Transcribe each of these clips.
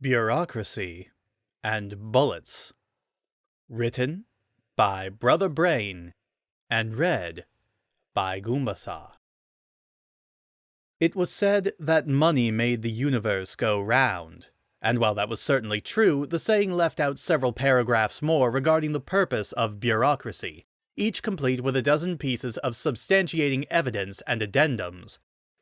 Bureaucracy and Bullets. Written by Brother Brain and read by Goombasa. It was said that money made the universe go round, and while that was certainly true, the saying left out several paragraphs more regarding the purpose of bureaucracy, each complete with a dozen pieces of substantiating evidence and addendums.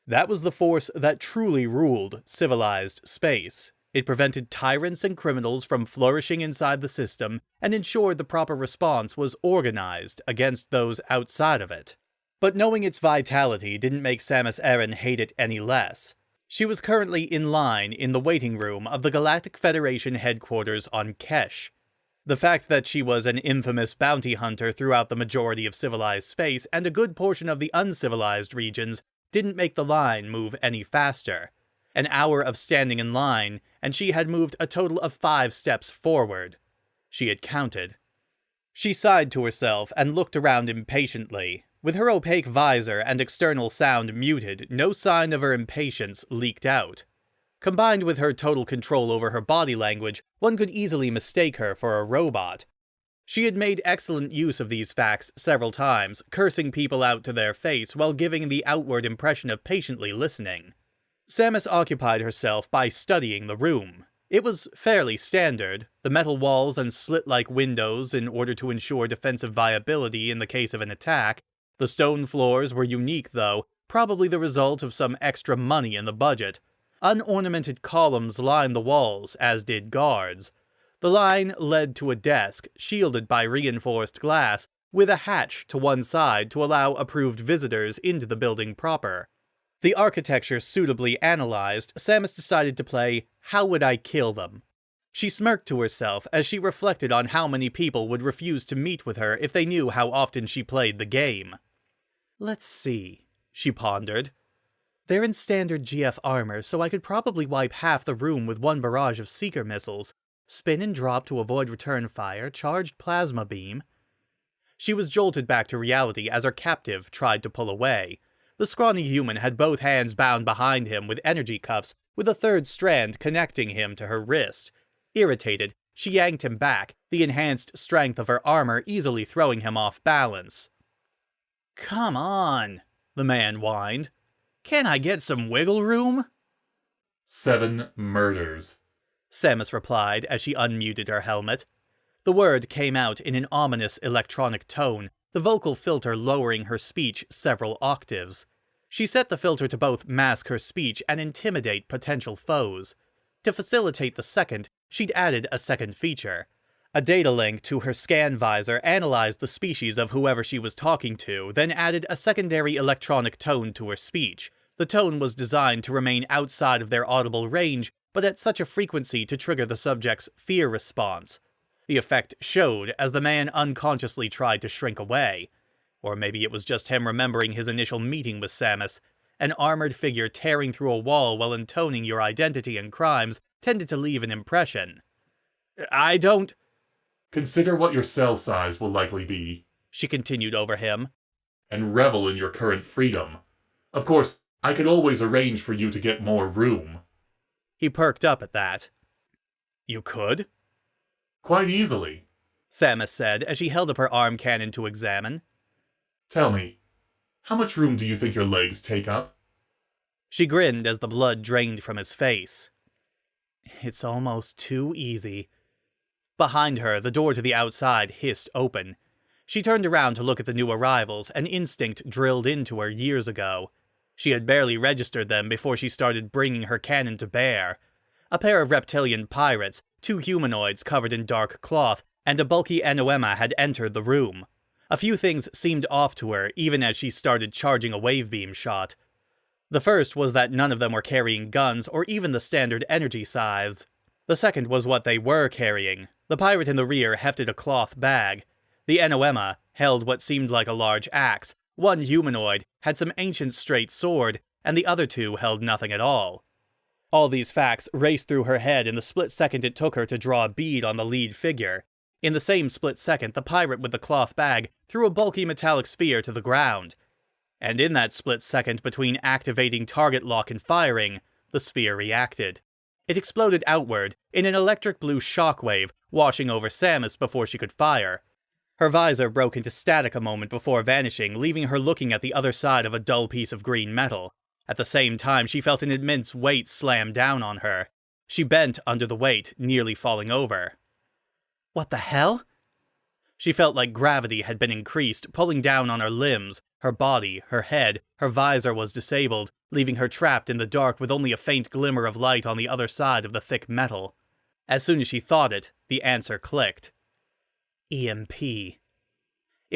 That was the force that truly ruled civilized space. It prevented tyrants and criminals from flourishing inside the system and ensured the proper response was organized against those outside of it. But knowing its vitality didn't make Samus Aran hate it any less. She was currently in line in the waiting room of the Galactic Federation headquarters on Kesh. The fact that she was an infamous bounty hunter throughout the majority of civilized space and a good portion of the uncivilized regions didn't make the line move any faster. An hour of standing in line, and she had moved a total of 5 steps forward. She had counted. She sighed to herself and looked around impatiently. With her opaque visor and external sound muted, no sign of her impatience leaked out. Combined with her total control over her body language, one could easily mistake her for a robot. She had made excellent use of these facts several times, cursing people out to their face while giving the outward impression of patiently listening. Samus occupied herself by studying the room. It was fairly standard, the metal walls and slit-like windows in order to ensure defensive viability in the case of an attack. The stone floors were unique though, probably the result of some extra money in the budget. Unornamented columns lined the walls, as did guards. The line led to a desk, shielded by reinforced glass, with a hatch to one side to allow approved visitors into the building proper. The architecture suitably analyzed, Samus decided to play How Would I Kill Them? She smirked to herself as she reflected on how many people would refuse to meet with her if they knew how often she played the game. Let's see, she pondered. They're in standard GF armor, so I could probably wipe half the room with one barrage of seeker missiles. Spin and drop to avoid return fire, charged plasma beam. She was jolted back to reality as her captive tried to pull away. The scrawny human had both hands bound behind him with energy cuffs, with a third strand connecting him to her wrist. Irritated, she yanked him back, the enhanced strength of her armor easily throwing him off balance. "Come on," the man whined. "Can I get some wiggle room?" 7 murders, Samus replied as she unmuted her helmet. The word came out in an ominous electronic tone, the vocal filter lowering her speech several octaves. She set the filter to both mask her speech and intimidate potential foes. To facilitate the second, she'd added a second feature. A data link to her scan visor analyzed the species of whoever she was talking to, then added a secondary electronic tone to her speech. The tone was designed to remain outside of their audible range, but at such a frequency to trigger the subject's fear response. The effect showed as the man unconsciously tried to shrink away. Or maybe it was just him remembering his initial meeting with Samus. An armored figure tearing through a wall while intoning your identity and crimes tended to leave an impression. "I don't..." Consider what your cell size will likely be, she continued over him, and revel in your current freedom. Of course, I could always arrange for you to get more room. He perked up at that. "You could?" Quite easily, Samus said as she held up her arm cannon to examine. Tell me, how much room do you think your legs take up? She grinned as the blood drained from his face. "It's almost too easy." Behind her, the door to the outside hissed open. She turned around to look at the new arrivals, an instinct drilled into her years ago. She had barely registered them before she started bringing her cannon to bear. A pair of reptilian pirates, 2 humanoids covered in dark cloth, and a bulky Anoema had entered the room. A few things seemed off to her even as she started charging a wave beam shot. The first was that none of them were carrying guns or even the standard energy scythes. The second was what they were carrying. The pirate in the rear hefted a cloth bag. The Anoema held what seemed like a large axe. One humanoid had some ancient straight sword, and the other 2 held nothing at all. All these facts raced through her head in the split second it took her to draw a bead on the lead figure. In the same split second, the pirate with the cloth bag threw a bulky metallic sphere to the ground. And in that split second between activating target lock and firing, the sphere reacted. It exploded outward in an electric blue shockwave, washing over Samus before she could fire. Her visor broke into static a moment before vanishing, leaving her looking at the other side of a dull piece of green metal. At the same time, she felt an immense weight slam down on her. She bent under the weight, nearly falling over. What the hell? She felt like gravity had been increased, pulling down on her limbs, her body, her head. Her visor was disabled, leaving her trapped in the dark with only a faint glimmer of light on the other side of the thick metal. As soon as she thought it, the answer clicked. EMP. It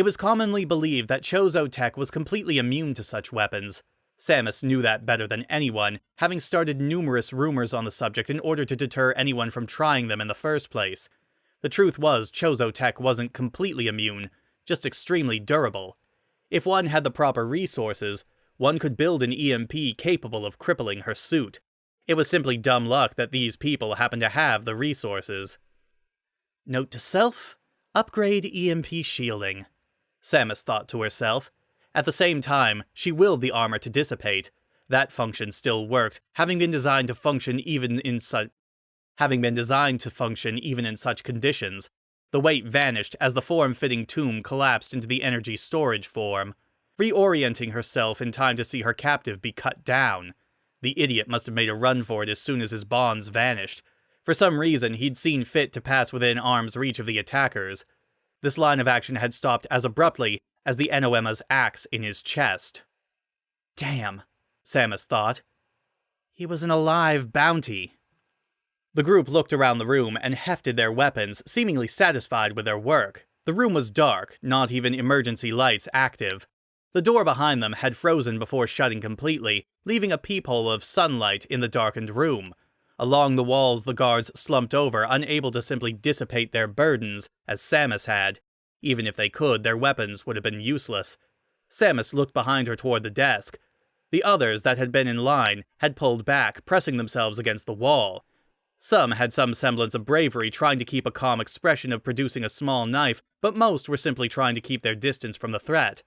was commonly believed that Chozo tech was completely immune to such weapons. Samus knew that better than anyone, having started numerous rumors on the subject in order to deter anyone from trying them in the first place. The truth was, Chozo tech wasn't completely immune, just extremely durable. If one had the proper resources, one could build an EMP capable of crippling her suit. It was simply dumb luck that these people happened to have the resources. Note to self: upgrade EMP shielding, Samus thought to herself. At the same time, she willed the armor to dissipate. That function still worked, having been designed to function even in such conditions. The weight vanished as the form-fitting tomb collapsed into the energy storage form, reorienting herself in time to see her captive be cut down. The idiot must have made a run for it as soon as his bonds vanished. For some reason, he'd seen fit to pass within arm's reach of the attackers. This line of action had stopped as abruptly as the Enoema's axe in his chest. Damn, Samus thought. He was an alive bounty. The group looked around the room and hefted their weapons, seemingly satisfied with their work. The room was dark, not even emergency lights active. The door behind them had frozen before shutting completely, leaving a peephole of sunlight in the darkened room. Along the walls, the guards slumped over, unable to simply dissipate their burdens, as Samus had. Even if they could, their weapons would have been useless. Samus looked behind her toward the desk. The others that had been in line had pulled back, pressing themselves against the wall. Some had some semblance of bravery, trying to keep a calm expression of producing a small knife, but most were simply trying to keep their distance from the threat.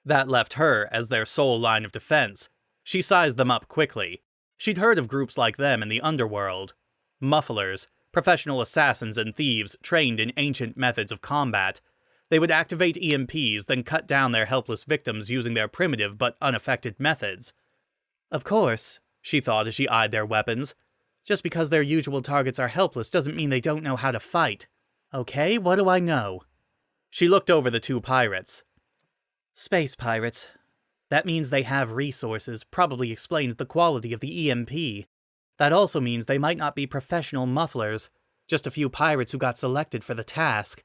That left her as their sole line of defense. She sized them up quickly. She'd heard of groups like them in the underworld. Mufflers, professional assassins and thieves trained in ancient methods of combat. They would activate EMPs, then cut down their helpless victims using their primitive but unaffected methods. Of course, she thought as she eyed their weapons, just because their usual targets are helpless doesn't mean they don't know how to fight. Okay, what do I know? She looked over the two pirates. Space pirates. That means they have resources, probably explains the quality of the EMP. That also means they might not be professional mufflers, just a few pirates who got selected for the task.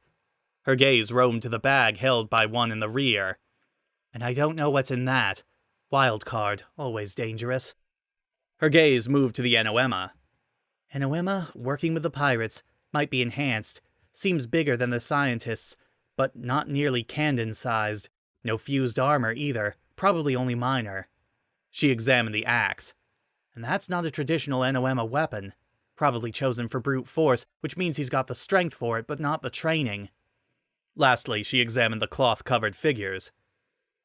Her gaze roamed to the bag held by one in the rear. And I don't know what's in that. Wild card, always dangerous. Her gaze moved to the Enoema. Enoema, working with the pirates, might be enhanced. Seems bigger than the scientists, but not nearly Candon-sized. No fused armor either, probably only minor. She examined the axe. And that's not a traditional Enoema weapon. Probably chosen for brute force, which means he's got the strength for it, but not the training. Lastly, she examined the cloth-covered figures.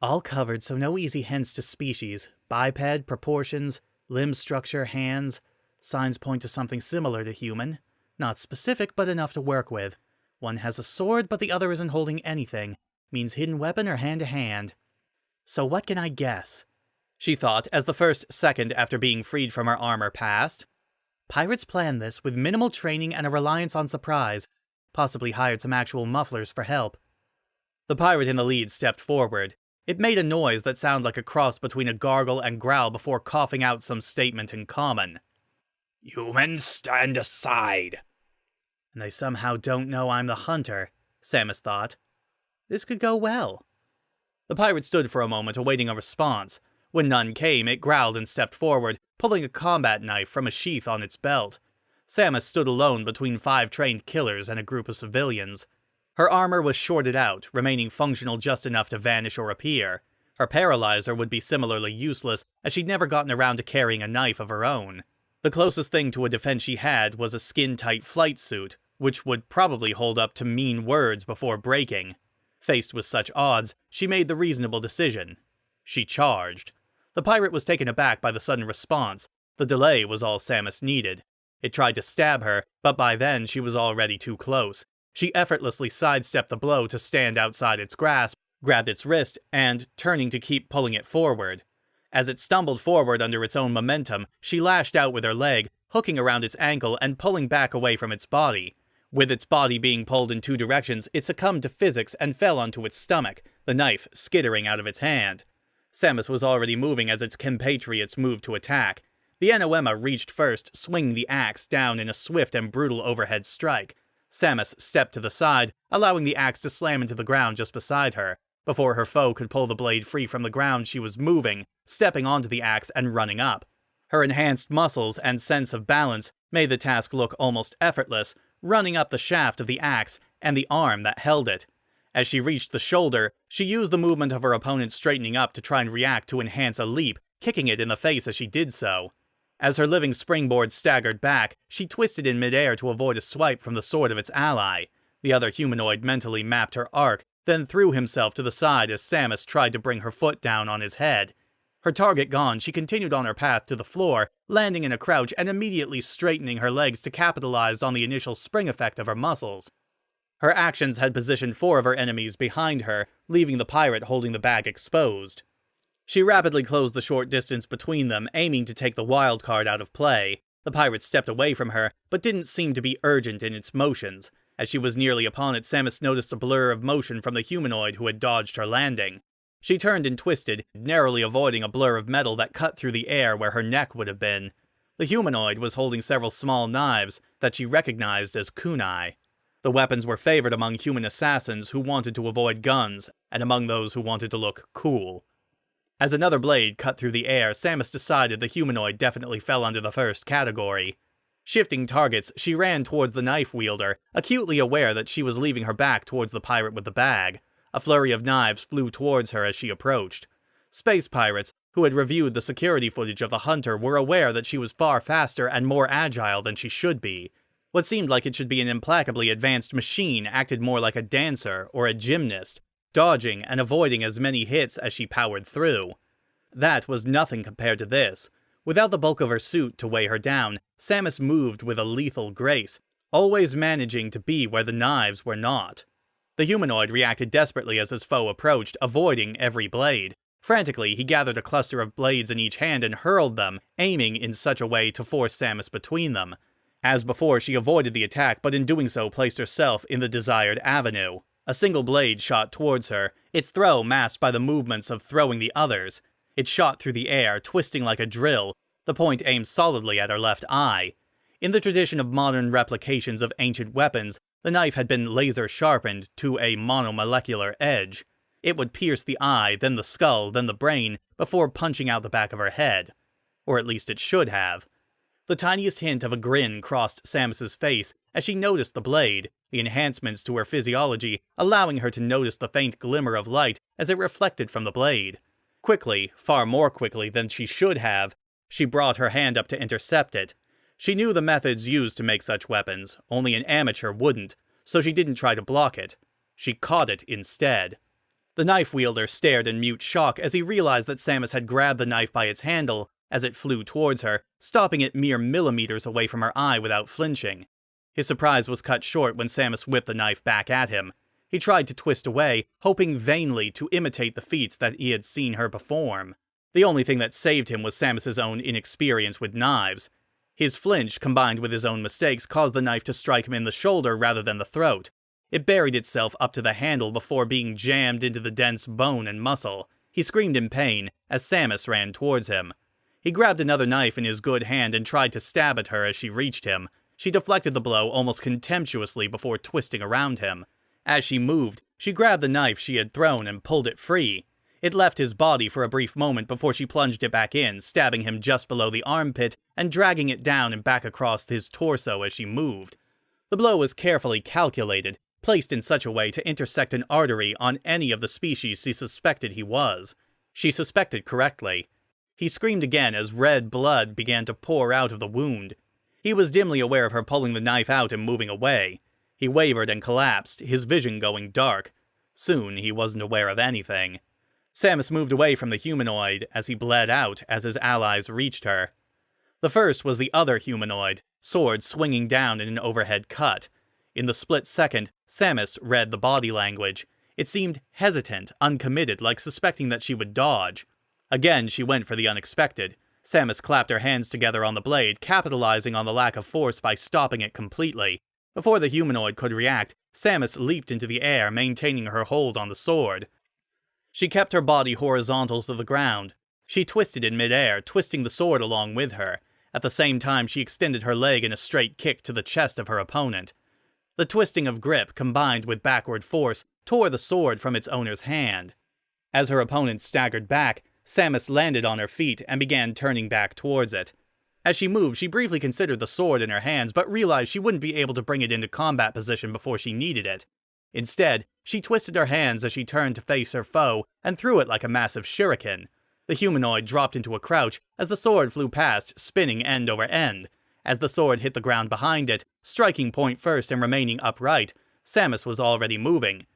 All covered, so no easy hints to species. Biped, proportions, limb structure, hands. Signs point to something similar to human. Not specific, but enough to work with. One has a sword, but the other isn't holding anything. Means hidden weapon or hand-to-hand. So what can I guess? She thought as the first second after being freed from her armor passed. Pirates planned this with minimal training and a reliance on surprise. Possibly hired some actual mufflers for help. The pirate in the lead stepped forward. It made a noise that sounded like a cross between a gargle and growl before coughing out some statement in common. Humans, stand aside. And they somehow don't know I'm the hunter, Samus thought. This could go well. The pirate stood for a moment awaiting a response. When none came, it growled and stepped forward, pulling a combat knife from a sheath on its belt. Samus stood alone between 5 trained killers and a group of civilians. Her armor was shorted out, remaining functional just enough to vanish or appear. Her paralyzer would be similarly useless, as she'd never gotten around to carrying a knife of her own. The closest thing to a defense she had was a skin-tight flight suit, which would probably hold up to mean words before breaking. Faced with such odds, she made the reasonable decision. She charged. The pirate was taken aback by the sudden response. The delay was all Samus needed. It tried to stab her, but by then she was already too close. She effortlessly sidestepped the blow to stand outside its grasp, grabbed its wrist, and, turning to keep pulling it forward. As it stumbled forward under its own momentum, she lashed out with her leg, hooking around its ankle and pulling back away from its body. With its body being pulled in two directions, it succumbed to physics and fell onto its stomach, the knife skittering out of its hand. Samus was already moving as its compatriots moved to attack. The Anoema reached first, swinging the axe down in a swift and brutal overhead strike. Samus stepped to the side, allowing the axe to slam into the ground just beside her. Before her foe could pull the blade free from the ground, she was moving, stepping onto the axe and running up. Her enhanced muscles and sense of balance made the task look almost effortless, running up the shaft of the axe and the arm that held it. As she reached the shoulder, she used the movement of her opponent straightening up to try and react to enhance a leap, kicking it in the face as she did so. As her living springboard staggered back, she twisted in midair to avoid a swipe from the sword of its ally. The other humanoid mentally mapped her arc, then threw himself to the side as Samus tried to bring her foot down on his head. Her target gone, she continued on her path to the floor, landing in a crouch and immediately straightening her legs to capitalize on the initial spring effect of her muscles. Her actions had positioned 4 of her enemies behind her, leaving the pirate holding the bag exposed. She rapidly closed the short distance between them, aiming to take the wild card out of play. The pirate stepped away from her, but didn't seem to be urgent in its motions. As she was nearly upon it, Samus noticed a blur of motion from the humanoid who had dodged her landing. She turned and twisted, narrowly avoiding a blur of metal that cut through the air where her neck would have been. The humanoid was holding several small knives that she recognized as kunai. The weapons were favored among human assassins who wanted to avoid guns, and among those who wanted to look cool. As another blade cut through the air, Samus decided the humanoid definitely fell under the first category. Shifting targets, she ran towards the knife wielder, acutely aware that she was leaving her back towards the pirate with the bag. A flurry of knives flew towards her as she approached. Space pirates, who had reviewed the security footage of the hunter, were aware that she was far faster and more agile than she should be. What seemed like it should be an implacably advanced machine acted more like a dancer or a gymnast, dodging and avoiding as many hits as she powered through. That was nothing compared to this. Without the bulk of her suit to weigh her down, Samus moved with a lethal grace, always managing to be where the knives were not. The humanoid reacted desperately as his foe approached, avoiding every blade. Frantically, he gathered a cluster of blades in each hand and hurled them, aiming in such a way to force Samus between them. As before, she avoided the attack, but in doing so placed herself in the desired avenue. A single blade shot towards her, its throw masked by the movements of throwing the others. It shot through the air, twisting like a drill, the point aimed solidly at her left eye. In the tradition of modern replications of ancient weapons, the knife had been laser-sharpened to a monomolecular edge. It would pierce the eye, then the skull, then the brain, before punching out the back of her head. Or at least it should have. The tiniest hint of a grin crossed Samus's face as she noticed the blade, the enhancements to her physiology allowing her to notice the faint glimmer of light as it reflected from the blade. Quickly, far more quickly than she should have, she brought her hand up to intercept it. She knew the methods used to make such weapons, only an amateur wouldn't, so she didn't try to block it. She caught it instead. The knife wielder stared in mute shock as he realized that Samus had grabbed the knife by its handle as it flew towards her, stopping it mere millimeters away from her eye without flinching. His surprise was cut short when Samus whipped the knife back at him. He tried to twist away, hoping vainly to imitate the feats that he had seen her perform. The only thing that saved him was Samus's own inexperience with knives. His flinch, combined with his own mistakes, caused the knife to strike him in the shoulder rather than the throat. It buried itself up to the handle before being jammed into the dense bone and muscle. He screamed in pain as Samus ran towards him. He grabbed another knife in his good hand and tried to stab at her as she reached him. She deflected the blow almost contemptuously before twisting around him. As she moved, she grabbed the knife she had thrown and pulled it free. It left his body for a brief moment before she plunged it back in, stabbing him just below the armpit and dragging it down and back across his torso as she moved. The blow was carefully calculated, placed in such a way to intersect an artery on any of the species she suspected he was. She suspected correctly. He screamed again as red blood began to pour out of the wound. He was dimly aware of her pulling the knife out and moving away. He wavered and collapsed, his vision going dark. Soon he wasn't aware of anything. Samus moved away from the humanoid as he bled out as his allies reached her. The first was the other humanoid, sword swinging down in an overhead cut. In the split second, Samus read the body language. It seemed hesitant, uncommitted, like suspecting that she would dodge. Again, she went for the unexpected. Samus clapped her hands together on the blade, capitalizing on the lack of force by stopping it completely. Before the humanoid could react, Samus leaped into the air, maintaining her hold on the sword. She kept her body horizontal to the ground. She twisted in midair, twisting the sword along with her. At the same time, she extended her leg in a straight kick to the chest of her opponent. The twisting of grip, combined with backward force, tore the sword from its owner's hand. As her opponent staggered back, Samus landed on her feet and began turning back towards it. As she moved, she briefly considered the sword in her hands, but realized she wouldn't be able to bring it into combat position before she needed it. Instead, she twisted her hands as she turned to face her foe and threw it like a massive shuriken. The humanoid dropped into a crouch as the sword flew past, spinning end over end. As the sword hit the ground behind it, striking point first and remaining upright, Samus was already moving.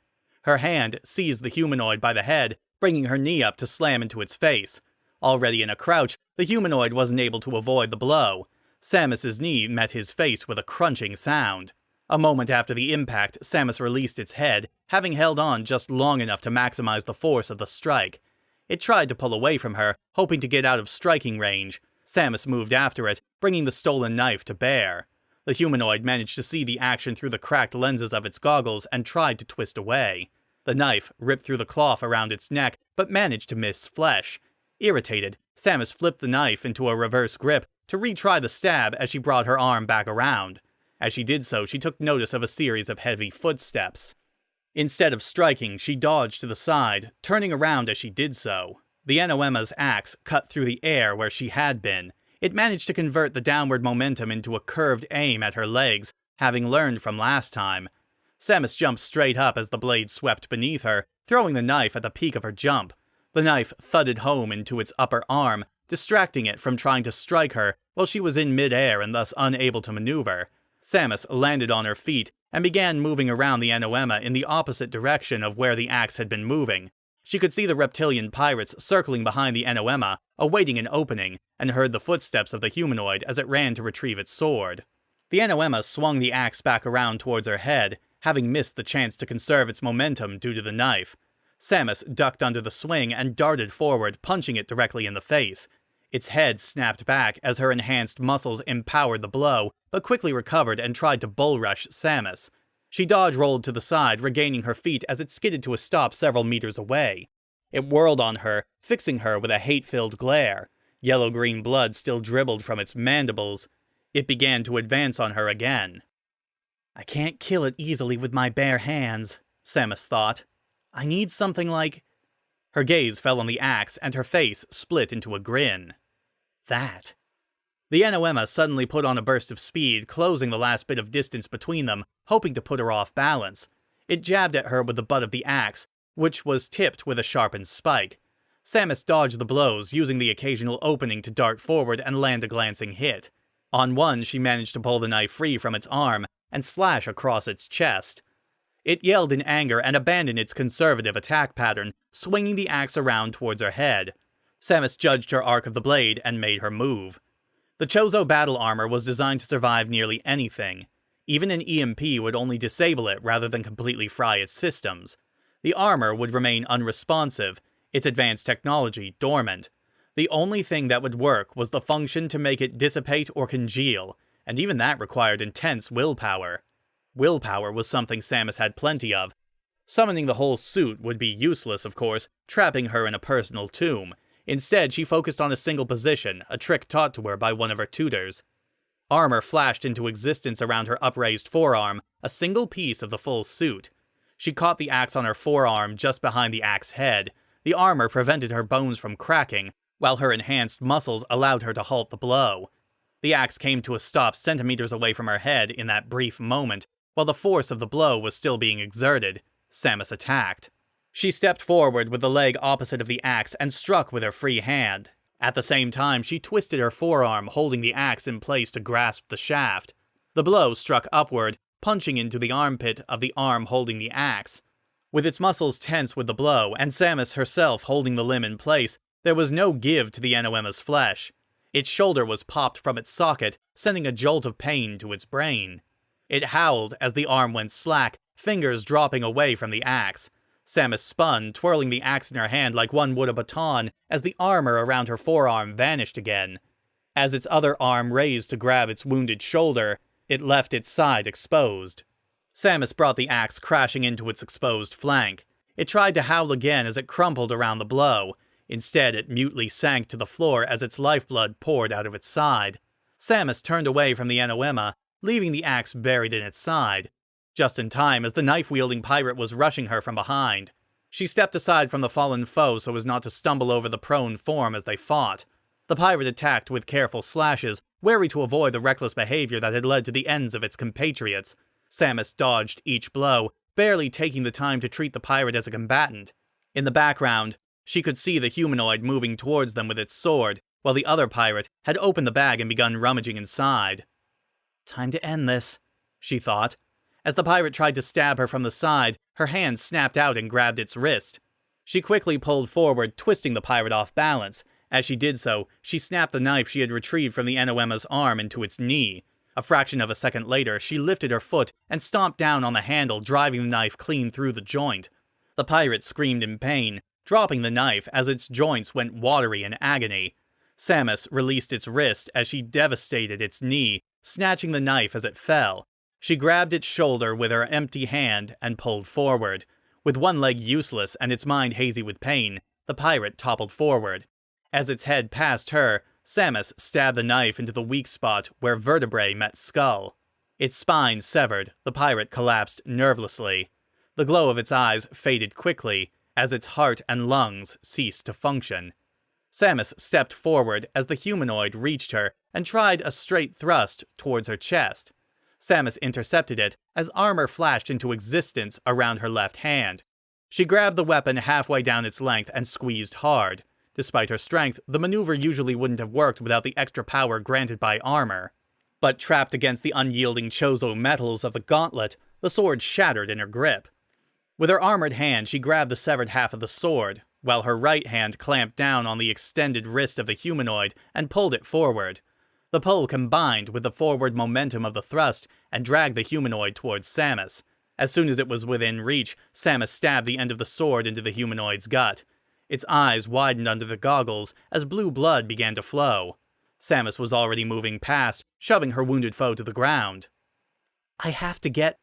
Her hand seized the humanoid by the head, bringing her knee up to slam into its face. Already in a crouch, the humanoid wasn't able to avoid the blow. Samus's knee met his face with a crunching sound. A moment after the impact, Samus released its head, having held on just long enough to maximize the force of the strike. It tried to pull away from her, hoping to get out of striking range. Samus moved after it, bringing the stolen knife to bear. The humanoid managed to see the action through the cracked lenses of its goggles and tried to twist away. The knife ripped through the cloth around its neck, but managed to miss flesh. Irritated, Samus flipped the knife into a reverse grip to retry the stab as she brought her arm back around. As she did so, she took notice of a series of heavy footsteps. Instead of striking, she dodged to the side, turning around as she did so. The Anoema's axe cut through the air where she had been. It managed to convert the downward momentum into a curved aim at her legs, having learned from last time. Samus jumped straight up as the blade swept beneath her, throwing the knife at the peak of her jump. The knife thudded home into its upper arm, distracting it from trying to strike her while she was in mid-air and thus unable to maneuver. Samus landed on her feet and began moving around the Anoema in the opposite direction of where the axe had been moving. She could see the reptilian pirates circling behind the Anoema, awaiting an opening, and heard the footsteps of the humanoid as it ran to retrieve its sword. The Anoema swung the axe back around towards her head, having missed the chance to conserve its momentum due to the knife. Samus ducked under the swing and darted forward, punching it directly in the face. Its head snapped back as her enhanced muscles empowered the blow, but quickly recovered and tried to bull rush Samus. She dodge-rolled to the side, regaining her feet as it skidded to a stop several meters away. It whirled on her, fixing her with a hate-filled glare. Yellow-green blood still dribbled from its mandibles. It began to advance on her again. "I can't kill it easily with my bare hands," Samus thought. "I need something like..." Her gaze fell on the axe, and her face split into a grin. That. The Anoema suddenly put on a burst of speed, closing the last bit of distance between them, hoping to put her off balance. It jabbed at her with the butt of the axe, which was tipped with a sharpened spike. Samus dodged the blows, using the occasional opening to dart forward and land a glancing hit. On one, she managed to pull the knife free from its arm and slash across its chest. It yelled in anger and abandoned its conservative attack pattern, swinging the axe around towards her head. Samus judged her arc of the blade and made her move. The Chozo battle armor was designed to survive nearly anything. Even an EMP would only disable it rather than completely fry its systems. The armor would remain unresponsive, its advanced technology dormant. The only thing that would work was the function to make it dissipate or congeal, and even that required intense willpower. Willpower was something Samus had plenty of. Summoning the whole suit would be useless, of course, trapping her in a personal tomb. Instead, she focused on a single position, a trick taught to her by one of her tutors. Armor flashed into existence around her upraised forearm, a single piece of the full suit. She caught the axe on her forearm just behind the axe head. The armor prevented her bones from cracking, while her enhanced muscles allowed her to halt the blow. The axe came to a stop centimeters away from her head in that brief moment, while the force of the blow was still being exerted. Samus attacked. She stepped forward with the leg opposite of the axe and struck with her free hand. At the same time, she twisted her forearm, holding the axe in place to grasp the shaft. The blow struck upward, punching into the armpit of the arm holding the axe. With its muscles tense with the blow, and Samus herself holding the limb in place, there was no give to the Anoema's flesh. Its shoulder was popped from its socket, sending a jolt of pain to its brain. It howled as the arm went slack, fingers dropping away from the axe. Samus spun, twirling the axe in her hand like one would a baton, as the armor around her forearm vanished again. As its other arm raised to grab its wounded shoulder, it left its side exposed. Samus brought the axe crashing into its exposed flank. It tried to howl again as it crumpled around the blow. Instead, it mutely sank to the floor as its lifeblood poured out of its side. Samus turned away from the Enoema, leaving the axe buried in its side, just in time as the knife-wielding pirate was rushing her from behind. She stepped aside from the fallen foe so as not to stumble over the prone form as they fought. The pirate attacked with careful slashes, wary to avoid the reckless behavior that had led to the ends of its compatriots. Samus dodged each blow, barely taking the time to treat the pirate as a combatant. In the background, she could see the humanoid moving towards them with its sword, while the other pirate had opened the bag and begun rummaging inside. Time to end this, she thought. As the pirate tried to stab her from the side, her hand snapped out and grabbed its wrist. She quickly pulled forward, twisting the pirate off balance. As she did so, she snapped the knife she had retrieved from the Enoema's arm into its knee. A fraction of a second later, she lifted her foot and stomped down on the handle, driving the knife clean through the joint. The pirate screamed in pain, dropping the knife as its joints went watery in agony. Samus released its wrist as she devastated its knee, snatching the knife as it fell. She grabbed its shoulder with her empty hand and pulled forward. With one leg useless and its mind hazy with pain, the pirate toppled forward. As its head passed her, Samus stabbed the knife into the weak spot where vertebrae met skull. Its spine severed, the pirate collapsed nervelessly. The glow of its eyes faded quickly as its heart and lungs ceased to function. Samus stepped forward as the humanoid reached her and tried a straight thrust towards her chest. Samus intercepted it as armor flashed into existence around her left hand. She grabbed the weapon halfway down its length and squeezed hard. Despite her strength, the maneuver usually wouldn't have worked without the extra power granted by armor. But trapped against the unyielding Chozo metals of the gauntlet, the sword shattered in her grip. With her armored hand, she grabbed the severed half of the sword, while her right hand clamped down on the extended wrist of the humanoid and pulled it forward. The pull combined with the forward momentum of the thrust and dragged the humanoid towards Samus. As soon as it was within reach, Samus stabbed the end of the sword into the humanoid's gut. Its eyes widened under the goggles as blue blood began to flow. Samus was already moving past, shoving her wounded foe to the ground. I have to get...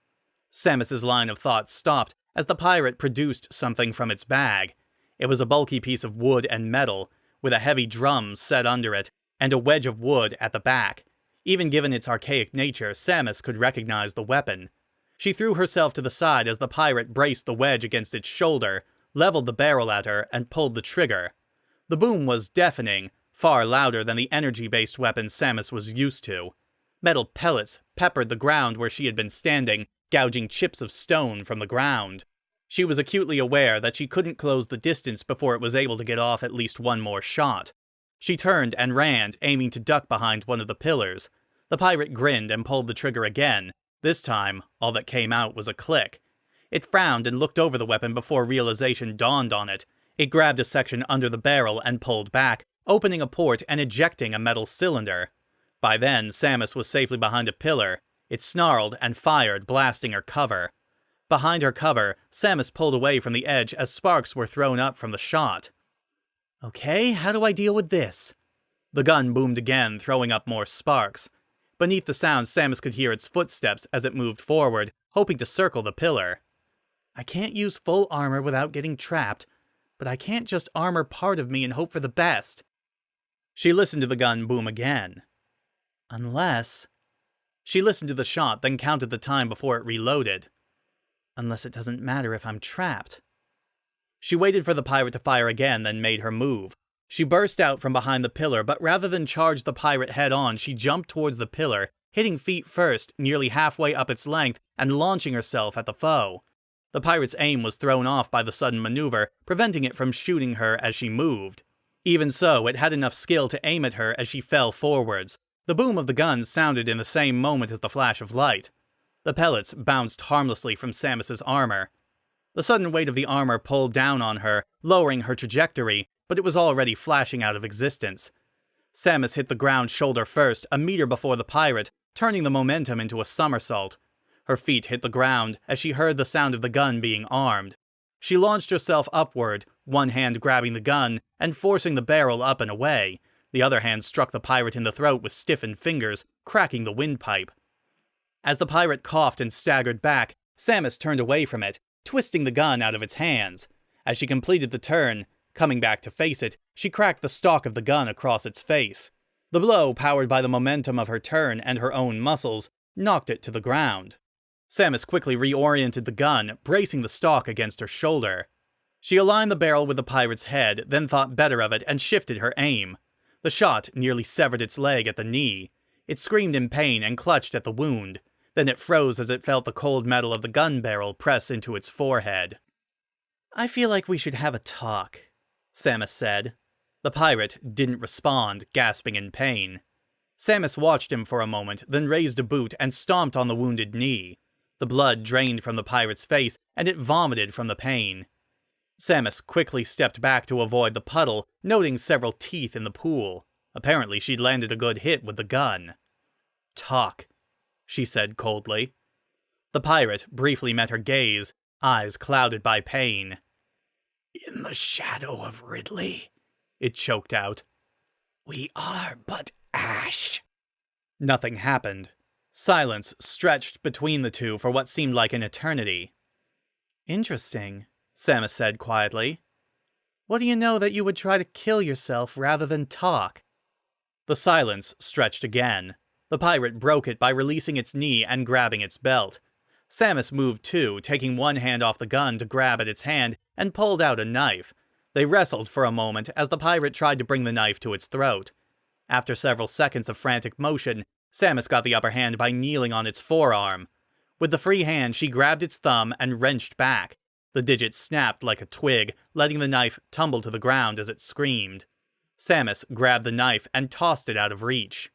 Samus's line of thought stopped as the pirate produced something from its bag. It was a bulky piece of wood and metal, with a heavy drum set under it, and a wedge of wood at the back. Even given its archaic nature, Samus could recognize the weapon. She threw herself to the side as the pirate braced the wedge against its shoulder, leveled the barrel at her, and pulled the trigger. The boom was deafening, far louder than the energy-based weapons Samus was used to. Metal pellets peppered the ground where she had been standing, gouging chips of stone from the ground. She was acutely aware that she couldn't close the distance before it was able to get off at least one more shot. She turned and ran, aiming to duck behind one of the pillars. The pirate grinned and pulled the trigger again. This time, all that came out was a click. It frowned and looked over the weapon before realization dawned on it. It grabbed a section under the barrel and pulled back, opening a port and ejecting a metal cylinder. By then, Samus was safely behind a pillar. It snarled and fired, blasting her cover. Behind her cover, Samus pulled away from the edge as sparks were thrown up from the shot. Okay, how do I deal with this? The gun boomed again, throwing up more sparks. Beneath the sound, Samus could hear its footsteps as it moved forward, hoping to circle the pillar. I can't use full armor without getting trapped, but I can't just armor part of me and hope for the best. She listened to the gun boom again. Unless... She listened to the shot, then counted the time before it reloaded. Unless it doesn't matter if I'm trapped. She waited for the pirate to fire again, then made her move. She burst out from behind the pillar, but rather than charge the pirate head-on, she jumped towards the pillar, hitting feet first, nearly halfway up its length, and launching herself at the foe. The pirate's aim was thrown off by the sudden maneuver, preventing it from shooting her as she moved. Even so, it had enough skill to aim at her as she fell forwards. The boom of the gun sounded in the same moment as the flash of light. The pellets bounced harmlessly from Samus's armor. The sudden weight of the armor pulled down on her, lowering her trajectory, but it was already flashing out of existence. Samus hit the ground shoulder first, a meter before the pirate, turning the momentum into a somersault. Her feet hit the ground as she heard the sound of the gun being armed. She launched herself upward, one hand grabbing the gun and forcing the barrel up and away. The other hand struck the pirate in the throat with stiffened fingers, cracking the windpipe. As the pirate coughed and staggered back, Samus turned away from it, twisting the gun out of its hands. As she completed the turn, coming back to face it, she cracked the stock of the gun across its face. The blow, powered by the momentum of her turn and her own muscles, knocked it to the ground. Samus quickly reoriented the gun, bracing the stock against her shoulder. She aligned the barrel with the pirate's head, then thought better of it and shifted her aim. The shot nearly severed its leg at the knee. It screamed in pain and clutched at the wound. Then it froze as it felt the cold metal of the gun barrel press into its forehead. "I feel like we should have a talk," Samus said. The pirate didn't respond, gasping in pain. Samus watched him for a moment, then raised a boot and stomped on the wounded knee. The blood drained from the pirate's face, and it vomited from the pain. Samus quickly stepped back to avoid the puddle, noting several teeth in the pool. Apparently she'd landed a good hit with the gun. "Talk," she said coldly. The pirate briefly met her gaze, eyes clouded by pain. "In the shadow of Ridley," it choked out. "We are but ash." Nothing happened. Silence stretched between the two for what seemed like an eternity. "Interesting," Samus said quietly. "What do you know that you would try to kill yourself rather than talk?" The silence stretched again. The pirate broke it by releasing its knee and grabbing its belt. Samus moved too, taking one hand off the gun to grab at its hand and pulled out a knife. They wrestled for a moment as the pirate tried to bring the knife to its throat. After several seconds of frantic motion, Samus got the upper hand by kneeling on its forearm. With the free hand, she grabbed its thumb and wrenched back. The digit snapped like a twig, letting the knife tumble to the ground as it screamed. Samus grabbed the knife and tossed it out of reach.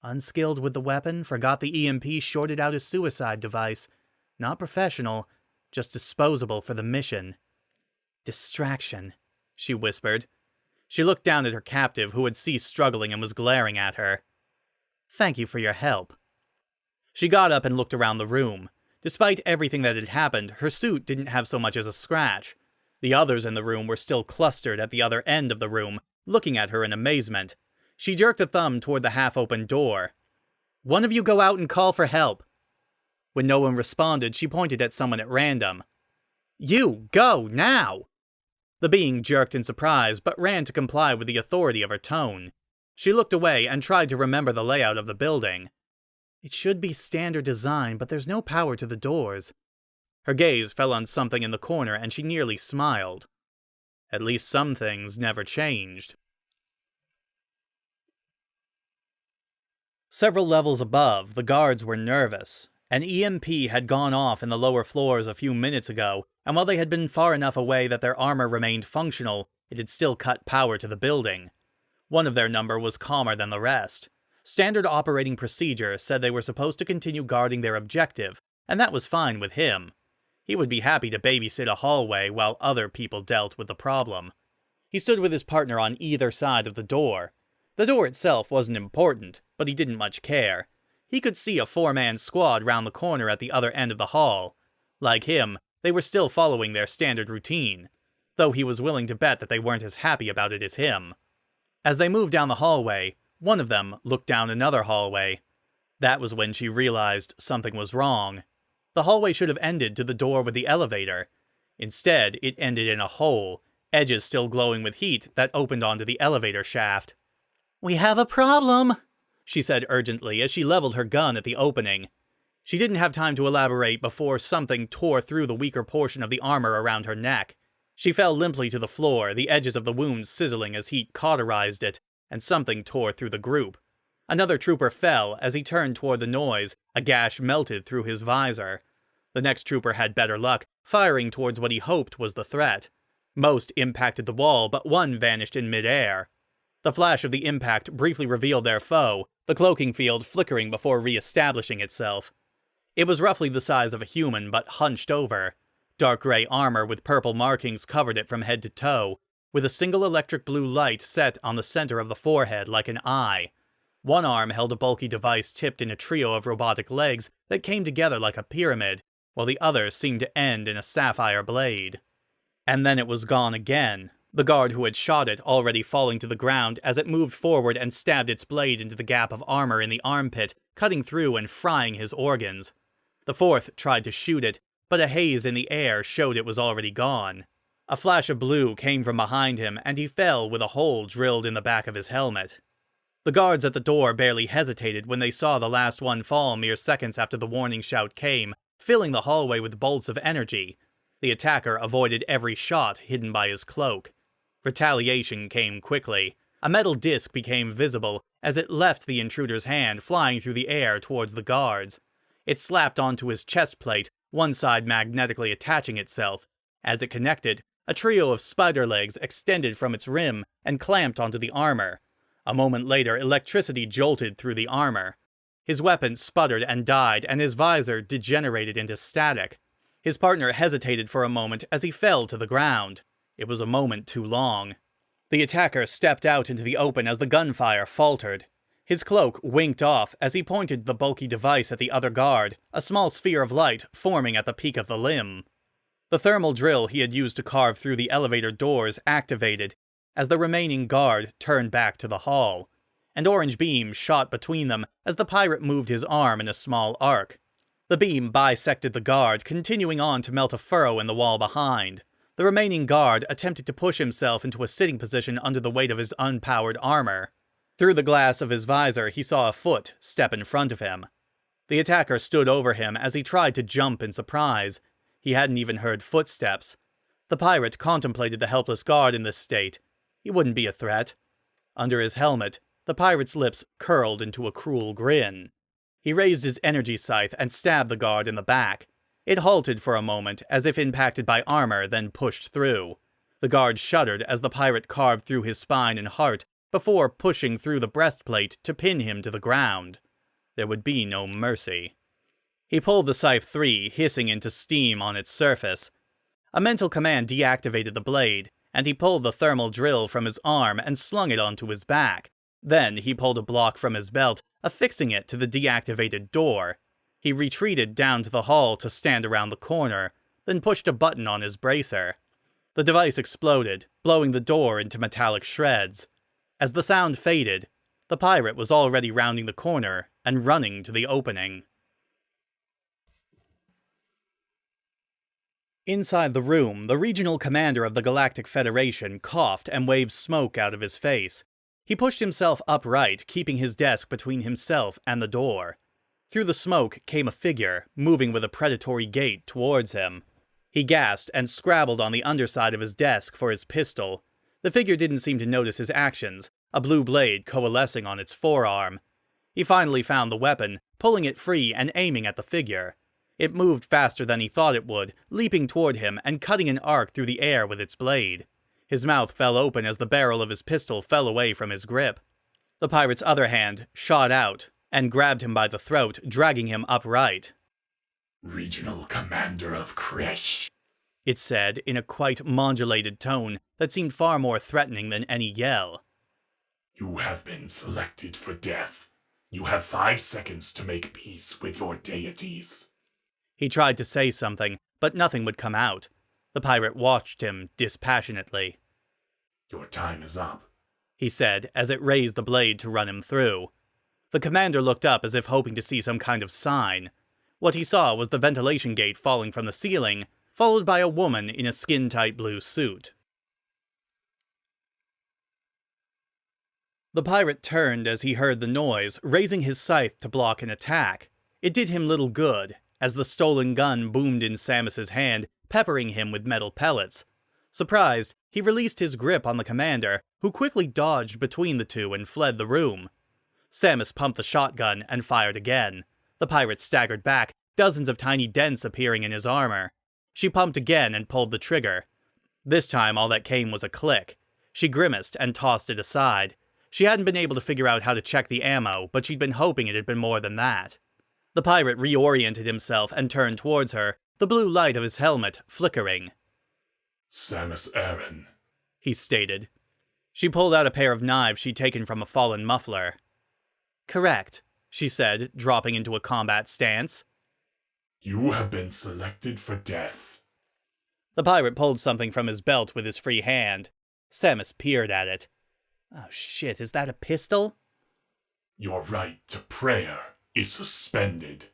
Unskilled with the weapon, forgot the EMP shorted out his suicide device. Not professional, just disposable for the mission. "Distraction," she whispered. She looked down at her captive, who had ceased struggling and was glaring at her. "Thank you for your help." She got up and looked around the room. Despite everything that had happened, her suit didn't have so much as a scratch. The others in the room were still clustered at the other end of the room, looking at her in amazement. She jerked a thumb toward the half-open door. "One of you go out and call for help." When no one responded, she pointed at someone at random. "You, go, now!" The being jerked in surprise, but ran to comply with the authority of her tone. She looked away and tried to remember the layout of the building. It should be standard design, but there's no power to the doors. Her gaze fell on something in the corner and she nearly smiled. At least some things never changed. Several levels above, the guards were nervous. An EMP had gone off in the lower floors a few minutes ago, and while they had been far enough away that their armor remained functional, it had still cut power to the building. One of their number was calmer than the rest. Standard operating procedure said they were supposed to continue guarding their objective, and that was fine with him. He would be happy to babysit a hallway while other people dealt with the problem. He stood with his partner on either side of the door. The door itself wasn't important, but he didn't much care. He could see a four-man squad round the corner at the other end of the hall. Like him, they were still following their standard routine, though he was willing to bet that they weren't as happy about it as him. As they moved down the hallway, one of them looked down another hallway. That was when she realized something was wrong. The hallway should have ended to the door with the elevator. Instead, it ended in a hole, edges still glowing with heat that opened onto the elevator shaft. "We have a problem," she said urgently as she leveled her gun at the opening. She didn't have time to elaborate before something tore through the weaker portion of the armor around her neck. She fell limply to the floor, the edges of the wound sizzling as heat cauterized it, and something tore through the group. Another trooper fell as he turned toward the noise, a gash melted through his visor. The next trooper had better luck, firing towards what he hoped was the threat. Most impacted the wall, but one vanished in midair. The flash of the impact briefly revealed their foe, the cloaking field flickering before re-establishing itself. It was roughly the size of a human, but hunched over. Dark gray armor with purple markings covered it from head to toe. with a single electric blue light set on the center of the forehead like an eye. One arm held a bulky device tipped in a trio of robotic legs that came together like a pyramid, while the other seemed to end in a sapphire blade. And then it was gone again, the guard who had shot it already falling to the ground as it moved forward and stabbed its blade into the gap of armor in the armpit, cutting through and frying his organs. The fourth tried to shoot it, but a haze in the air showed it was already gone. A flash of blue came from behind him, and he fell with a hole drilled in the back of his helmet. The guards at the door barely hesitated when they saw the last one fall mere seconds after the warning shout came, filling the hallway with bolts of energy. The attacker avoided every shot hidden by his cloak. Retaliation came quickly. A metal disc became visible as it left the intruder's hand, flying through the air towards the guards. It slapped onto his chest plate, one side magnetically attaching itself. As it connected, a trio of spider legs extended from its rim and clamped onto the armor. A moment later, electricity jolted through the armor. His weapon sputtered and died, and his visor degenerated into static. His partner hesitated for a moment as he fell to the ground. It was a moment too long. The attacker stepped out into the open as the gunfire faltered. His cloak winked off as he pointed the bulky device at the other guard, a small sphere of light forming at the peak of the limb. The thermal drill he had used to carve through the elevator doors activated as the remaining guard turned back to the hall. An orange beam shot between them as the pirate moved his arm in a small arc. The beam bisected the guard, continuing on to melt a furrow in the wall behind. The remaining guard attempted to push himself into a sitting position under the weight of his unpowered armor. Through the glass of his visor, he saw a foot step in front of him. The attacker stood over him as he tried to jump in surprise. He hadn't even heard footsteps. The pirate contemplated the helpless guard in this state. He wouldn't be a threat. Under his helmet, the pirate's lips curled into a cruel grin. He raised his energy scythe and stabbed the guard in the back. It halted for a moment, as if impacted by armor, then pushed through. The guard shuddered as the pirate carved through his spine and heart before pushing through the breastplate to pin him to the ground. There would be no mercy. He pulled the scythe free, hissing into steam on its surface. A mental command deactivated the blade, and he pulled the thermal drill from his arm and slung it onto his back. Then he pulled a block from his belt, affixing it to the deactivated door. He retreated down to the hall to stand around the corner, then pushed a button on his bracer. The device exploded, blowing the door into metallic shreds. As the sound faded, the pirate was already rounding the corner and running to the opening. Inside the room, the regional commander of the Galactic Federation coughed and waved smoke out of his face. He pushed himself upright, keeping his desk between himself and the door. Through the smoke came a figure, moving with a predatory gait towards him. He gasped and scrabbled on the underside of his desk for his pistol. The figure didn't seem to notice his actions, a blue blade coalescing on its forearm. He finally found the weapon, pulling it free and aiming at the figure. It moved faster than he thought it would, leaping toward him and cutting an arc through the air with its blade. His mouth fell open as the barrel of his pistol fell away from his grip. The pirate's other hand shot out and grabbed him by the throat, dragging him upright. "Regional Commander of Kresh," it said in a quite modulated tone that seemed far more threatening than any yell. "You have been selected for death. You have 5 seconds to make peace with your deities." He tried to say something, but nothing would come out. The pirate watched him dispassionately. "Your time is up," he said as it raised the blade to run him through. The commander looked up as if hoping to see some kind of sign. What he saw was the ventilation gate falling from the ceiling, followed by a woman in a skin-tight blue suit. The pirate turned as he heard the noise, raising his scythe to block an attack. It did him little good, as the stolen gun boomed in Samus's hand, peppering him with metal pellets. Surprised, he released his grip on the commander, who quickly dodged between the two and fled the room. Samus pumped the shotgun and fired again. The pirate staggered back, dozens of tiny dents appearing in his armor. She pumped again and pulled the trigger. This time all that came was a click. She grimaced and tossed it aside. She hadn't been able to figure out how to check the ammo, but she'd been hoping it had been more than that. The pirate reoriented himself and turned towards her, the blue light of his helmet flickering. "Samus Aran," he stated. She pulled out a pair of knives she'd taken from a fallen muffler. Correct, she said, dropping into a combat stance. You have been selected for death. The pirate pulled something from his belt with his free hand. Samus peered at it. Oh shit, is that a pistol? Your right to prayer is suspended.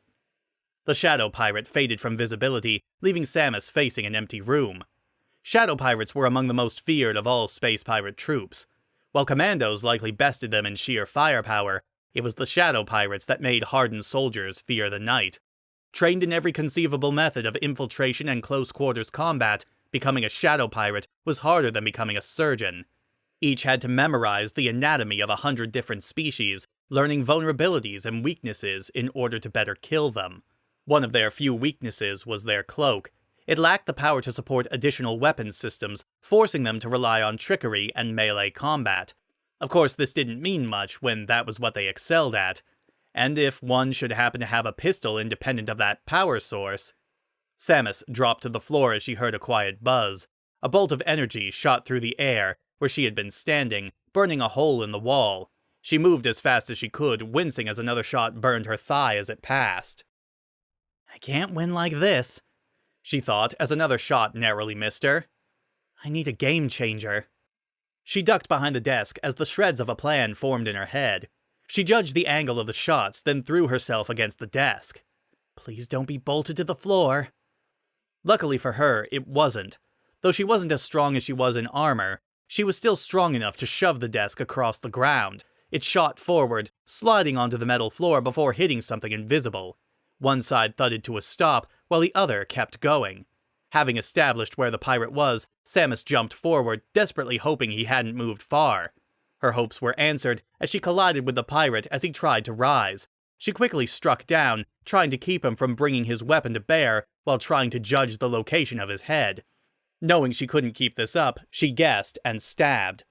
The shadow pirate faded from visibility, leaving Samus facing an empty room. Shadow pirates were among the most feared of all space pirate troops. While commandos likely bested them in sheer firepower, it was the shadow pirates that made hardened soldiers fear the night. Trained in every conceivable method of infiltration and close-quarters combat, becoming a shadow pirate was harder than becoming a surgeon. Each had to memorize the anatomy of 100 different species, learning vulnerabilities and weaknesses in order to better kill them. One of their few weaknesses was their cloak. It lacked the power to support additional weapons systems, forcing them to rely on trickery and melee combat. Of course, this didn't mean much when that was what they excelled at. And if one should happen to have a pistol independent of that power source... Samus dropped to the floor as she heard a quiet buzz. A bolt of energy shot through the air, where she had been standing, burning a hole in the wall. She moved as fast as she could, wincing as another shot burned her thigh as it passed. I can't win like this, she thought as another shot narrowly missed her. I need a game changer. She ducked behind the desk as the shreds of a plan formed in her head. She judged the angle of the shots, then threw herself against the desk. Please don't be bolted to the floor. Luckily for her, it wasn't. Though she wasn't as strong as she was in armor, she was still strong enough to shove the desk across the ground. It shot forward, sliding onto the metal floor before hitting something invisible. One side thudded to a stop, while the other kept going. Having established where the pirate was, Samus jumped forward, desperately hoping he hadn't moved far. Her hopes were answered as she collided with the pirate as he tried to rise. She quickly struck down, trying to keep him from bringing his weapon to bear while trying to judge the location of his head. Knowing she couldn't keep this up, she guessed and stabbed.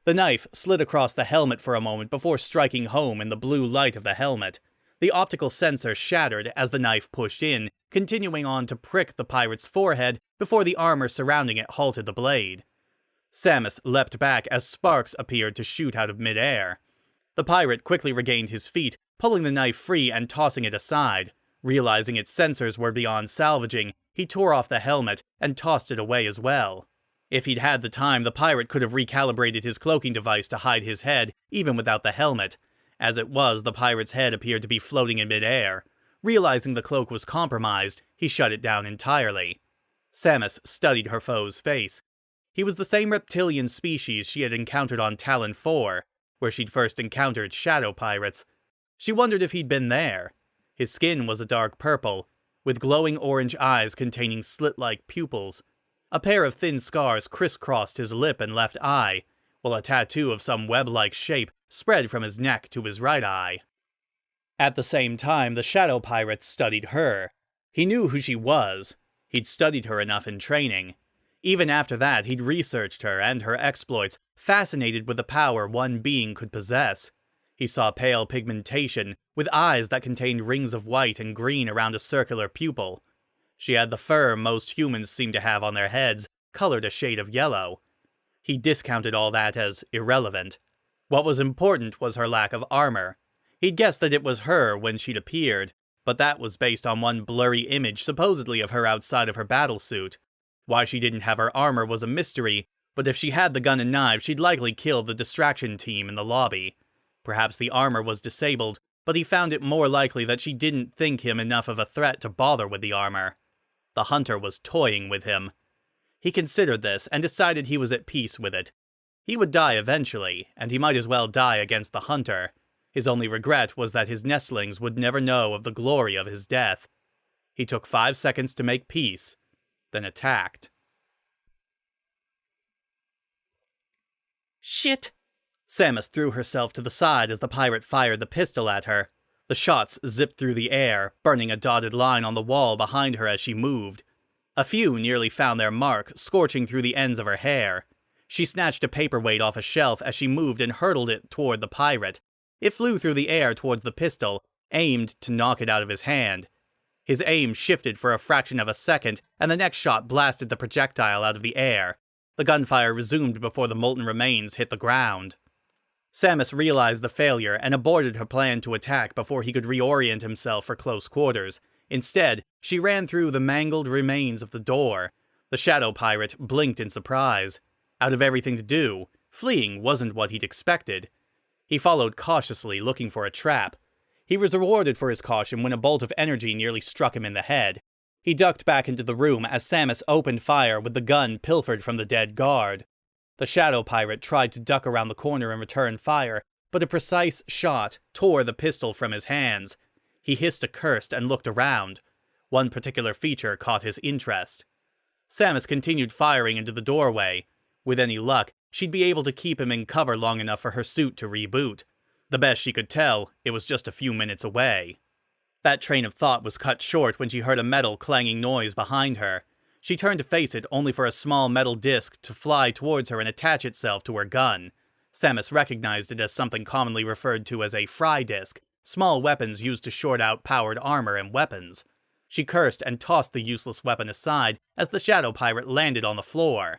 The knife slid across the helmet for a moment before striking home in the blue light of the helmet. The optical sensor shattered as the knife pushed in, continuing on to prick the pirate's forehead before the armor surrounding it halted the blade. Samus leapt back as sparks appeared to shoot out of midair. The pirate quickly regained his feet, pulling the knife free and tossing it aside. Realizing its sensors were beyond salvaging, he tore off the helmet and tossed it away as well. If he'd had the time, the pirate could have recalibrated his cloaking device to hide his head, even without the helmet. As it was, the pirate's head appeared to be floating in midair. Realizing the cloak was compromised, he shut it down entirely. Samus studied her foe's face. He was the same reptilian species she had encountered on Talon 4, where she'd first encountered shadow pirates. She wondered if he'd been there. His skin was a dark purple, with glowing orange eyes containing slit-like pupils. A pair of thin scars crisscrossed his lip and left eye, while a tattoo of some web-like shape spread from his neck to his right eye. At the same time, the shadow pirate studied her. He knew who she was. He'd studied her enough in training. Even after that, he'd researched her and her exploits, fascinated with the power one being could possess. He saw pale pigmentation, with eyes that contained rings of white and green around a circular pupil. She had the fur most humans seem to have on their heads, colored a shade of yellow. He discounted all that as irrelevant. What was important was her lack of armor. He'd guessed that it was her when she'd appeared, but that was based on one blurry image supposedly of her outside of her battlesuit. Why she didn't have her armor was a mystery, but if she had the gun and knives, she'd likely kill the distraction team in the lobby. Perhaps the armor was disabled, but he found it more likely that she didn't think him enough of a threat to bother with the armor. The hunter was toying with him. He considered this and decided he was at peace with it. He would die eventually, and he might as well die against the hunter. His only regret was that his nestlings would never know of the glory of his death. He took 5 seconds to make peace, then attacked. Shit! Samus threw herself to the side as the pirate fired the pistol at her. The shots zipped through the air, burning a dotted line on the wall behind her as she moved. A few nearly found their mark, scorching through the ends of her hair. She snatched a paperweight off a shelf as she moved and hurled it toward the pirate. It flew through the air towards the pistol, aimed to knock it out of his hand. His aim shifted for a fraction of a second, and the next shot blasted the projectile out of the air. The gunfire resumed before the molten remains hit the ground. Samus realized the failure and aborted her plan to attack before he could reorient himself for close quarters. Instead, she ran through the mangled remains of the door. The Shadow Pirate blinked in surprise. Out of everything to do, fleeing wasn't what he'd expected. He followed cautiously, looking for a trap. He was rewarded for his caution when a bolt of energy nearly struck him in the head. He ducked back into the room as Samus opened fire with the gun pilfered from the dead guard. The Shadow Pirate tried to duck around the corner and return fire, but a precise shot tore the pistol from his hands. He hissed a curse and looked around. One particular feature caught his interest. Samus continued firing into the doorway. With any luck, she'd be able to keep him in cover long enough for her suit to reboot. The best she could tell, it was just a few minutes away. That train of thought was cut short when she heard a metal clanging noise behind her. She turned to face it only for a small metal disc to fly towards her and attach itself to her gun. Samus recognized it as something commonly referred to as a fry disc, small weapons used to short out powered armor and weapons. She cursed and tossed the useless weapon aside as the Shadow Pirate landed on the floor.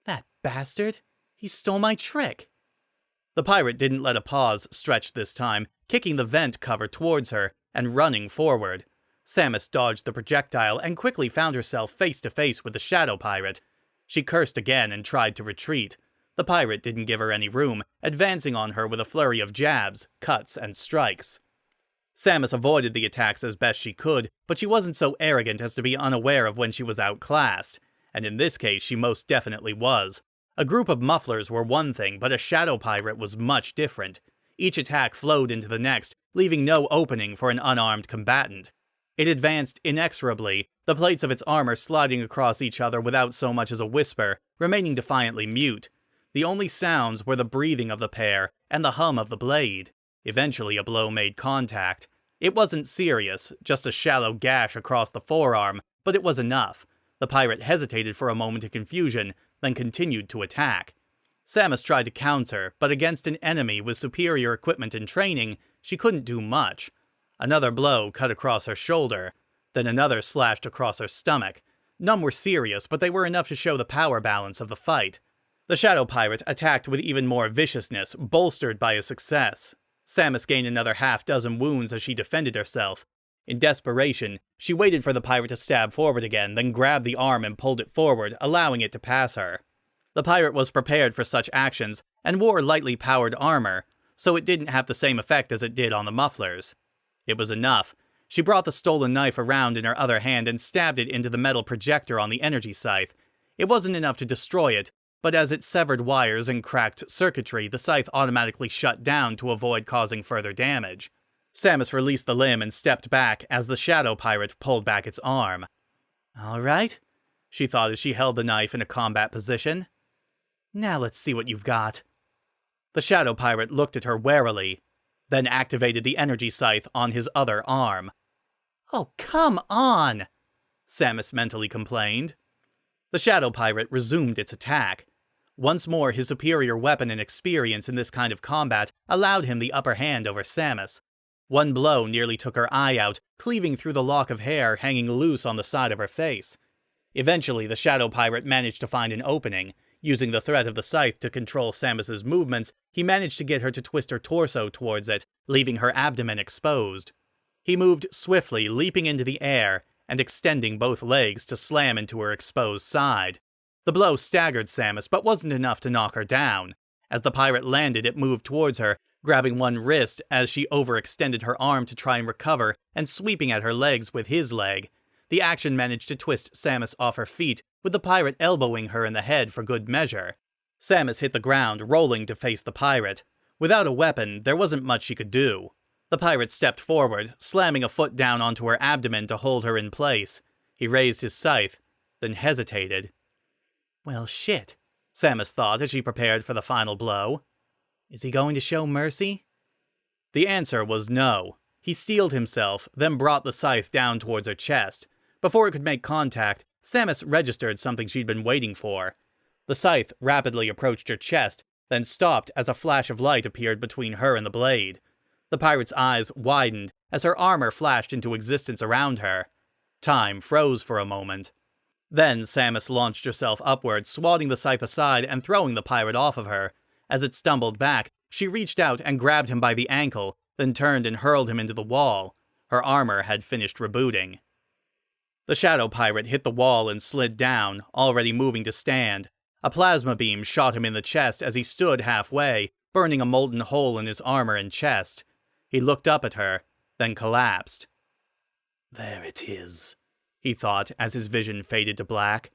That bastard! He stole my trick! The pirate didn't let a pause stretch this time, kicking the vent cover towards her and running forward. Samus dodged the projectile and quickly found herself face to face with the Shadow Pirate. She cursed again and tried to retreat. The pirate didn't give her any room, advancing on her with a flurry of jabs, cuts, and strikes. Samus avoided the attacks as best she could, but she wasn't so arrogant as to be unaware of when she was outclassed, and in this case she most definitely was. A group of mufflers were one thing, but a Shadow Pirate was much different. Each attack flowed into the next, leaving no opening for an unarmed combatant. It advanced inexorably, the plates of its armor sliding across each other without so much as a whisper, remaining defiantly mute. The only sounds were the breathing of the pair and the hum of the blade. Eventually a blow made contact. It wasn't serious, just a shallow gash across the forearm, but it was enough. The pirate hesitated for a moment in confusion, then continued to attack. Samus tried to counter, but against an enemy with superior equipment and training, she couldn't do much. Another blow cut across her shoulder, then another slashed across her stomach. None were serious, but they were enough to show the power balance of the fight. The Shadow Pirate attacked with even more viciousness, bolstered by his success. Samus gained another half-dozen wounds as she defended herself. In desperation, she waited for the pirate to stab forward again, then grabbed the arm and pulled it forward, allowing it to pass her. The pirate was prepared for such actions, and wore lightly powered armor, so it didn't have the same effect as it did on the mufflers. It was enough. She brought the stolen knife around in her other hand and stabbed it into the metal projector on the energy scythe. It wasn't enough to destroy it, but as it severed wires and cracked circuitry, the scythe automatically shut down to avoid causing further damage. Samus released the limb and stepped back as the Shadow Pirate pulled back its arm. "All right," she thought as she held the knife in a combat position. "Now let's see what you've got." The Shadow Pirate looked at her warily, then activated the energy scythe on his other arm. "Oh, come on!" Samus mentally complained. The Shadow Pirate resumed its attack. Once more, his superior weapon and experience in this kind of combat allowed him the upper hand over Samus. One blow nearly took her eye out, cleaving through the lock of hair hanging loose on the side of her face. Eventually, the Shadow Pirate managed to find an opening. Using the threat of the scythe to control Samus's movements, he managed to get her to twist her torso towards it, leaving her abdomen exposed. He moved swiftly, leaping into the air, and extending both legs to slam into her exposed side. The blow staggered Samus, but wasn't enough to knock her down. As the pirate landed, it moved towards her, grabbing one wrist as she overextended her arm to try and recover, and sweeping at her legs with his leg. The action managed to twist Samus off her feet, with the pirate elbowing her in the head for good measure. Samus hit the ground, rolling to face the pirate. Without a weapon, there wasn't much she could do. The pirate stepped forward, slamming a foot down onto her abdomen to hold her in place. He raised his scythe, then hesitated. "Well, shit," Samus thought as she prepared for the final blow. "Is he going to show mercy?" The answer was no. He steeled himself, then brought the scythe down towards her chest. Before it could make contact, Samus registered something she'd been waiting for. The scythe rapidly approached her chest, then stopped as a flash of light appeared between her and the blade. The pirate's eyes widened as her armor flashed into existence around her. Time froze for a moment. Then Samus launched herself upward, swatting the scythe aside and throwing the pirate off of her. As it stumbled back, she reached out and grabbed him by the ankle, then turned and hurled him into the wall. Her armor had finished rebooting. The shadow pirate hit the wall and slid down, already moving to stand. A plasma beam shot him in the chest as he stood halfway, burning a molten hole in his armor and chest. He looked up at her, then collapsed. "There it is," he thought as his vision faded to black.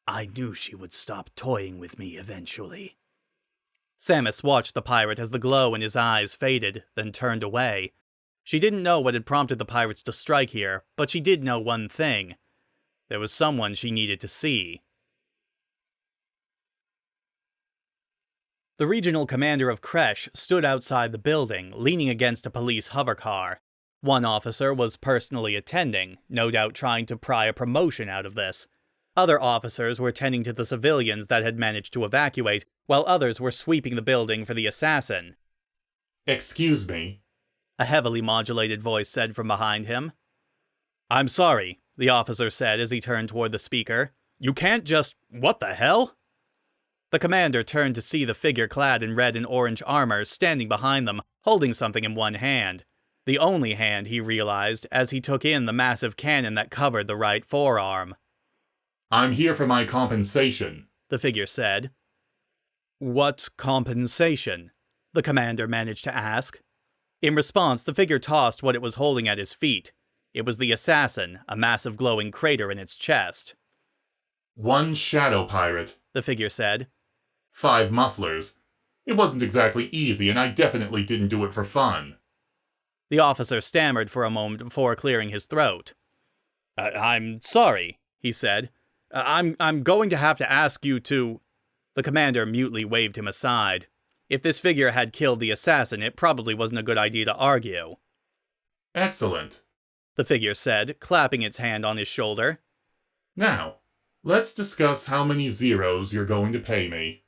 "I knew she would stop toying with me eventually." Samus watched the pirate as the glow in his eyes faded, then turned away. She didn't know what had prompted the pirates to strike here, but she did know one thing. There was someone she needed to see. The regional commander of Kresh stood outside the building, leaning against a police hovercar. One officer was personally attending, no doubt trying to pry a promotion out of this. Other officers were tending to the civilians that had managed to evacuate, while others were sweeping the building for the assassin. "Excuse me," a heavily modulated voice said from behind him. "I'm sorry," the officer said as he turned toward the speaker. "You can't just... what the hell?" The commander turned to see the figure clad in red and orange armor standing behind them, holding something in one hand. The only hand, he realized, as he took in the massive cannon that covered the right forearm. "I'm here for my compensation," the figure said. "What compensation?" the commander managed to ask. In response, the figure tossed what it was holding at his feet. It was the assassin, a massive glowing crater in its chest. "One shadow pirate," the figure said. 5 mufflers. It wasn't exactly easy, and I definitely didn't do it for fun." The officer stammered for a moment before clearing his throat. I'm sorry," he said. I'm going to have to ask you to..." The commander mutely waved him aside. If this figure had killed the assassin, it probably wasn't a good idea to argue. "Excellent," the figure said, clapping its hand on his shoulder. "Now, let's discuss how many zeros you're going to pay me."